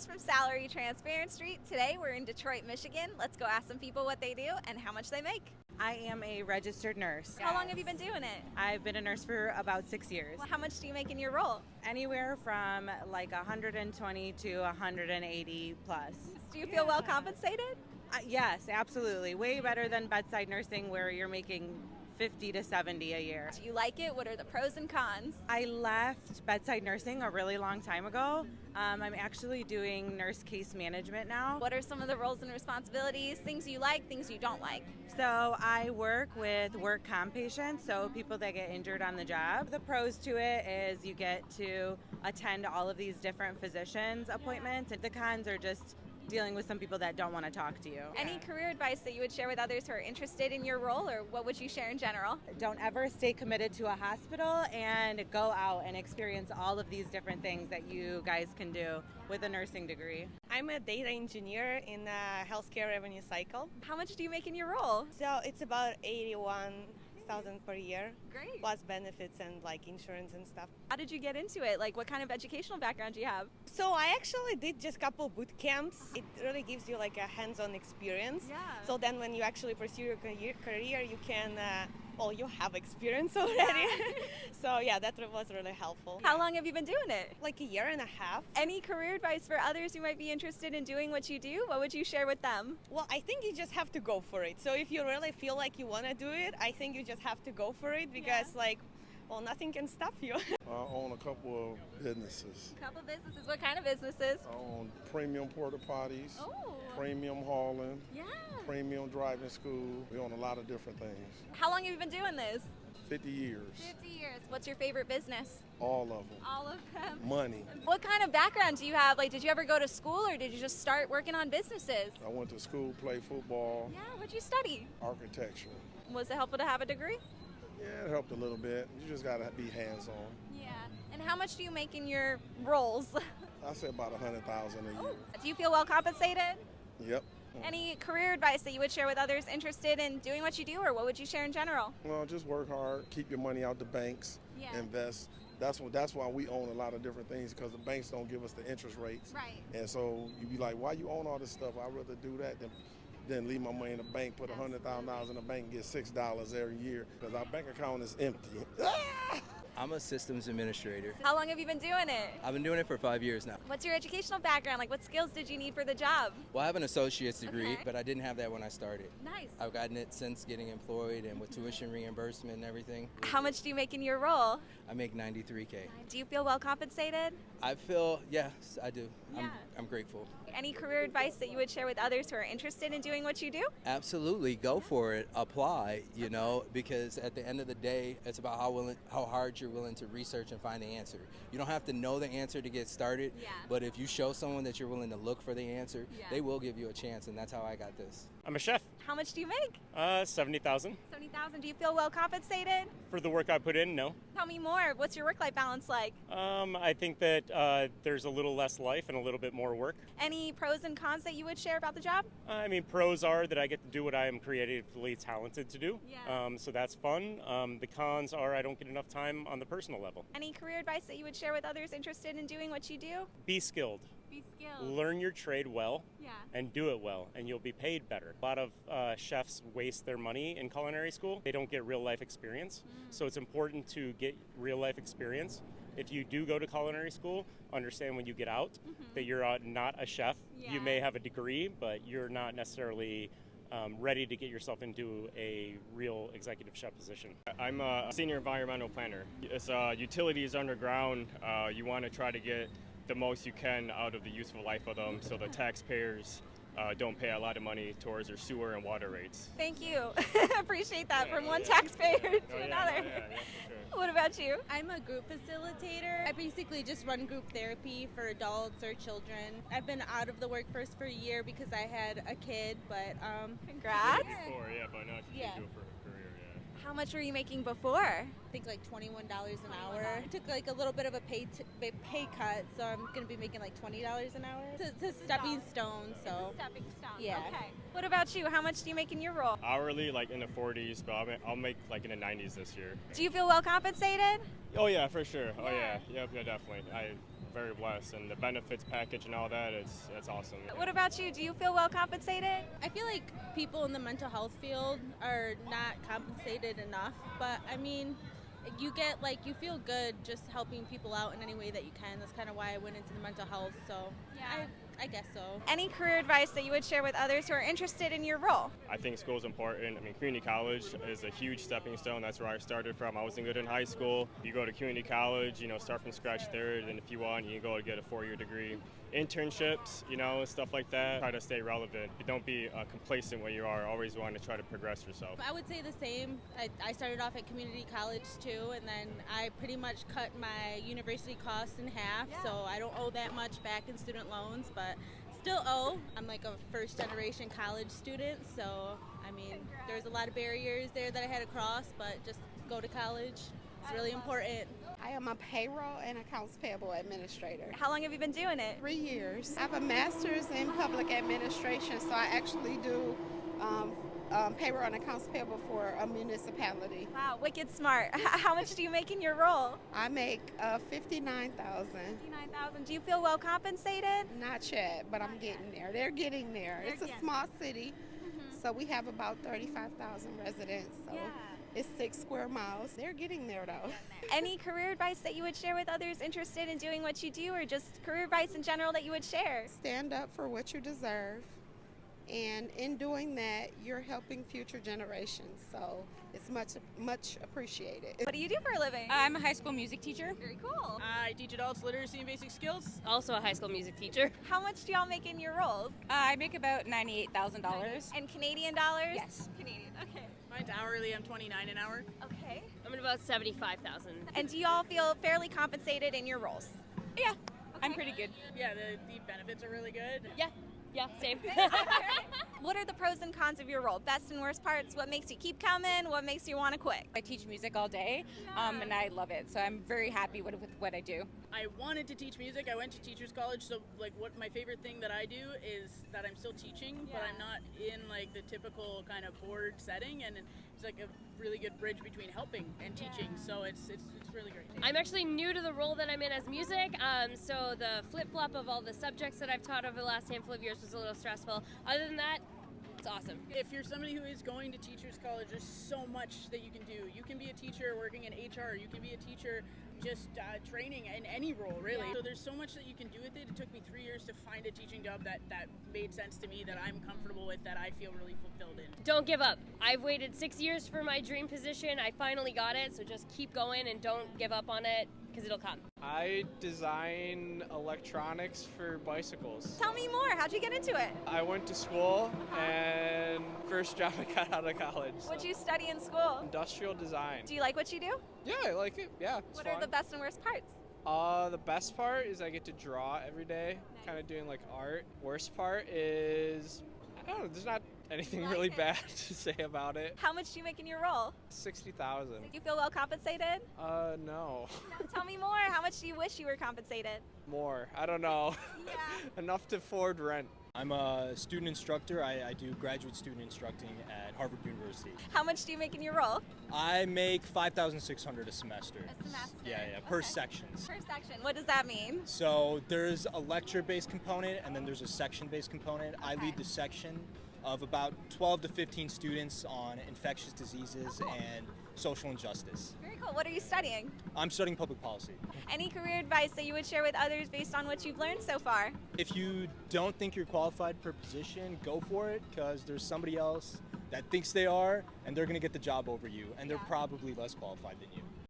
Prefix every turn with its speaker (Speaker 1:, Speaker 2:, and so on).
Speaker 1: Jess from Salary Transparent Street. Today we're in Detroit, Michigan. Let's go ask some people what they do and how much they make.
Speaker 2: I am a registered nurse.
Speaker 1: How long have you been doing it?
Speaker 2: I've been a nurse for about 6 years.
Speaker 1: How much do you make in your role?
Speaker 2: Anywhere from like 120 to 180 plus.
Speaker 1: Do you feel well compensated?
Speaker 2: Yes, absolutely. Way better than bedside nursing where you're making 50 to 70 a year.
Speaker 1: Do you like it? What are the pros and cons?
Speaker 2: I left bedside nursing a really long time ago. I'm actually doing nurse case management now.
Speaker 1: What are some of the roles and responsibilities, things you like, things you don't like?
Speaker 2: So I work with work comp patients, so people that get injured on the job. The pros to it is you get to attend all of these different physicians' appointments. And the cons are just dealing with some people that don't want to talk to you.
Speaker 1: Any career advice that you would share with others who are interested in your role, or what would you share in general?
Speaker 2: Don't ever stay committed to a hospital, and go out and experience all of these different things that you guys can do with a nursing degree.
Speaker 3: I'm a data engineer in a healthcare revenue cycle.
Speaker 1: How much do you make in your role?
Speaker 3: So it's about 81,000 per year.
Speaker 1: Great.
Speaker 3: Plus benefits and like insurance and stuff.
Speaker 1: How did you get into it? Like, what kind of educational background do you have?
Speaker 3: So I actually did just a couple boot camps. It really gives you like a hands-on experience.
Speaker 1: Yeah.
Speaker 3: So then when you actually pursue your career, you can, you have experience already. So yeah, that was really helpful.
Speaker 1: How long have you been doing it?
Speaker 3: Like a year and a half.
Speaker 1: Any career advice for others who might be interested in doing what you do? What would you share with them?
Speaker 3: Well, I think you just have to go for it. So if you really feel like you want to do it, I think you just have to go for it because nothing can stop you.
Speaker 4: I own a couple of businesses.
Speaker 1: A couple businesses. What kind of businesses?
Speaker 4: I own premium porta potties,
Speaker 1: Oh.
Speaker 4: premium hauling,
Speaker 1: Yeah.
Speaker 4: premium driving school. We own a lot of different things.
Speaker 1: How long have you been doing this?
Speaker 4: 50 years,
Speaker 1: 50 years. What's your favorite business?
Speaker 4: all of them.
Speaker 1: All of them.
Speaker 4: Money.
Speaker 1: What kind of background do you have? Like, did you ever go to school, or did you just start working on businesses?
Speaker 4: I went to school, played football,
Speaker 1: Yeah, what'd you study?
Speaker 4: architecture.
Speaker 1: Was it helpful to have a degree?
Speaker 4: Yeah, it helped a little bit. You just got to be hands-on.
Speaker 1: Yeah. And how much do you make in your roles?
Speaker 4: I say about 100,000 a year.
Speaker 1: Do you feel well compensated?
Speaker 4: Yep.
Speaker 1: Any career advice that you would share with others interested in doing what you do, or what would you share in general?
Speaker 4: Well, just work hard, keep your money out the banks,
Speaker 1: Yeah.
Speaker 4: invest. That's why we own a lot of different things, because the banks don't give us the interest rates.
Speaker 1: Right.
Speaker 4: And so you be like, why you own all this stuff? I'd rather do that than leave my money in the bank, put $100,000 in the bank and get $6 every year, because our bank account is empty.
Speaker 5: I'm a systems administrator.
Speaker 1: How long have you been doing it?
Speaker 5: I've been doing it for 5 years now.
Speaker 1: What's your educational background? Like, what skills did you need for the job?
Speaker 5: Well, I have an associate's degree,
Speaker 1: Okay.
Speaker 5: but I didn't have that when I started.
Speaker 1: Nice.
Speaker 5: I've gotten it since getting employed and with tuition reimbursement and everything.
Speaker 1: How much do you make in your role?
Speaker 5: I make $93K.
Speaker 1: Do you feel well compensated?
Speaker 5: I feel, yes, I do.
Speaker 1: Yeah.
Speaker 5: I'm grateful.
Speaker 1: Any career advice that you would share with others who are interested in doing what you do?
Speaker 5: Absolutely, go for it, apply, because at the end of the day, it's about how hard you're willing to research and find the answer. You don't have to know the answer to get started,
Speaker 1: Yeah.
Speaker 5: but if you show someone that you're willing to look for the answer,
Speaker 1: Yeah.
Speaker 5: they will give you a chance, and that's how I got this.
Speaker 6: I'm a chef.
Speaker 1: How much do you make?
Speaker 6: 70,000.
Speaker 1: 70,000. Do you feel well compensated?
Speaker 6: For the work I put in, no.
Speaker 1: Tell me more. What's your work-life balance like?
Speaker 6: I think that there's a little less life and a little bit more work.
Speaker 1: Any pros and cons that you would share about the job?
Speaker 6: I mean, pros are that I get to do what I am creatively talented to do.
Speaker 1: Yeah.
Speaker 6: So that's fun. The cons are I don't get enough time on the personal level.
Speaker 1: Any career advice that you would share with others interested in doing what you do?
Speaker 6: Be skilled.
Speaker 1: Be skilled.
Speaker 6: Learn your trade well.
Speaker 1: Yeah.
Speaker 6: And do it well, and you'll be paid better. A lot of chefs waste their money in culinary school. They don't get real life experience. So it's important to get real life experience. If you do go to culinary school, understand when you get out that you're not a chef.
Speaker 1: Yeah.
Speaker 6: You may have a degree, but you're not necessarily ready to get yourself into a real executive chef position.
Speaker 7: I'm a senior environmental planner. It's utilities underground. You want to try to get the most you can out of the useful life of them, so the taxpayers don't pay a lot of money towards their sewer and water rates.
Speaker 1: Thank you. Appreciate that from one taxpayer to another.
Speaker 7: Yeah, for sure.
Speaker 1: What about you?
Speaker 8: I'm a group facilitator. I basically just run group therapy for adults or children. I've been out of the workforce for a year because I had a kid, but
Speaker 1: Congrats.
Speaker 7: Before, but now you
Speaker 8: Yeah.
Speaker 7: can do it for a career,
Speaker 1: How much were you making before?
Speaker 8: I think like $21 an hour. I took like a little bit of a pay cut, so I'm going to be making like $20 an hour. It's a stepping stone, so.
Speaker 1: Stepping stone.
Speaker 8: Yeah.
Speaker 1: Okay. What about you? How much do you make in your role?
Speaker 7: Hourly, like in the 40s, but I'll make like in the 90s this year.
Speaker 1: Do you feel well compensated?
Speaker 7: Oh yeah, for sure. Oh yeah, yep, yeah, definitely. very blessed, and the benefits package and all that, it's awesome.
Speaker 1: What about you? Do you feel well compensated?
Speaker 8: I feel like people in the mental health field are not compensated enough, but I mean, you get like, you feel good just helping people out in any way that you can. That's kind of why I went into the mental health, so
Speaker 1: Yeah.
Speaker 8: I guess so.
Speaker 1: Any career advice that you would share with others who are interested in your role?
Speaker 7: I think school is important. I mean, community college is a huge stepping stone. That's where I started from. I wasn't good in high school. You go to community college, start from scratch there, and if you want, you can go and get a 4-year degree. Internships, stuff like that. Try to stay relevant. Don't be complacent where you are. Always want to try to progress yourself.
Speaker 8: I would say the same. I started off at community college too, and then I pretty much cut my university costs in half, so I don't owe that much back in student loans, but still owe. I'm like a first generation college student, so I mean, there's a lot of barriers there that I had to cross, but just go to college. It's really important.
Speaker 9: I am a payroll and accounts payable administrator.
Speaker 1: How long have you been doing it?
Speaker 9: 3 years. I have a master's in public administration, so I actually do payroll and accounts payable for a municipality.
Speaker 1: Wow, wicked smart. How much do you make in your role?
Speaker 9: I make $59,000.
Speaker 1: $59,000. Do you feel well compensated?
Speaker 9: Not yet, but I'm getting there. They're getting there. It's a small city, so we have about 35,000 residents. So. It's 6 square miles. They're getting there though.
Speaker 1: Any career advice that you would share with others interested in doing what you do, or just career advice in general that you would share?
Speaker 9: Stand up for what you deserve. And in doing that, you're helping future generations. So it's much appreciated.
Speaker 1: What do you do for a living?
Speaker 10: I'm a high school music teacher.
Speaker 1: Very cool.
Speaker 10: I teach adults literacy and basic skills. Also a high school music teacher.
Speaker 1: How much do y'all make in your roles?
Speaker 10: I make about $98,000.
Speaker 1: And Canadian dollars?
Speaker 10: Yes.
Speaker 1: Canadian, okay.
Speaker 10: Mine's hourly. I'm $29 an hour.
Speaker 1: Okay.
Speaker 10: I'm at about $75,000.
Speaker 1: And do y'all feel fairly compensated in your roles?
Speaker 10: Yeah, I'm pretty good. Yeah, the benefits are really good. Yeah, same.
Speaker 1: What are the pros and cons of your role? Best and worst parts? What makes you keep coming? What makes you want to quit?
Speaker 10: I teach music all day, and I love it. So I'm very happy with what I do. I wanted to teach music. I went to teachers college. So what my favorite thing that I do is that I'm still teaching, but I'm not in the typical kind of board setting, and it's like a really good bridge between helping and teaching. So it's really great.
Speaker 11: I'm actually new to the role that I'm in as music, so the flip-flop of all the subjects that I've taught over the last handful of years was a little stressful. Other than that, it's awesome.
Speaker 10: If you're somebody who is going to teachers college, there's so much that you can do. You can be a teacher working in HR. You can be a teacher just training in any role, really. So there's so much that you can do with it. It took me 3 years to find a teaching job that made sense to me, that I'm comfortable with, that I feel really fulfilled in.
Speaker 11: Don't give up. I've waited 6 years for my dream position. I finally got it, so just keep going and don't give up on it, because it'll come.
Speaker 12: I design electronics for bicycles.
Speaker 1: Tell me more. How'd you get into it?
Speaker 12: I went to school, and first job I got out of college.
Speaker 1: What'd you study in school?
Speaker 12: Industrial design.
Speaker 1: Do you like what you do?
Speaker 12: Yeah, I like it. Yeah, it's
Speaker 1: What
Speaker 12: fun.
Speaker 1: are the best and worst parts?
Speaker 12: The best part is I get to draw every day, kind of doing art. Worst part is, I don't know, there's not anything really bad to say about it.
Speaker 1: How much do you make in your role?
Speaker 12: 60,000.
Speaker 1: Do you feel well compensated?
Speaker 12: No.
Speaker 1: Tell me more. How much do you wish you were compensated?
Speaker 12: More. I don't know. Enough to afford rent.
Speaker 13: I'm a student instructor. I do graduate student instructing at Harvard University.
Speaker 1: How much do you make in your role?
Speaker 13: I make $5,600 a semester.
Speaker 1: A semester?
Speaker 13: Yeah, per sections.
Speaker 1: Per section. What does that mean?
Speaker 13: So there's a lecture-based component and then there's a section-based component. I lead the section of about 12 to 15 students on infectious diseases and social injustice.
Speaker 1: Very cool. What are you studying?
Speaker 13: I'm studying public policy.
Speaker 1: Any career advice that you would share with others based on what you've learned so far?
Speaker 13: If you don't think you're qualified for a position, go for it, because there's somebody else that thinks they are, and they're going to get the job over you, and they're probably less qualified than you.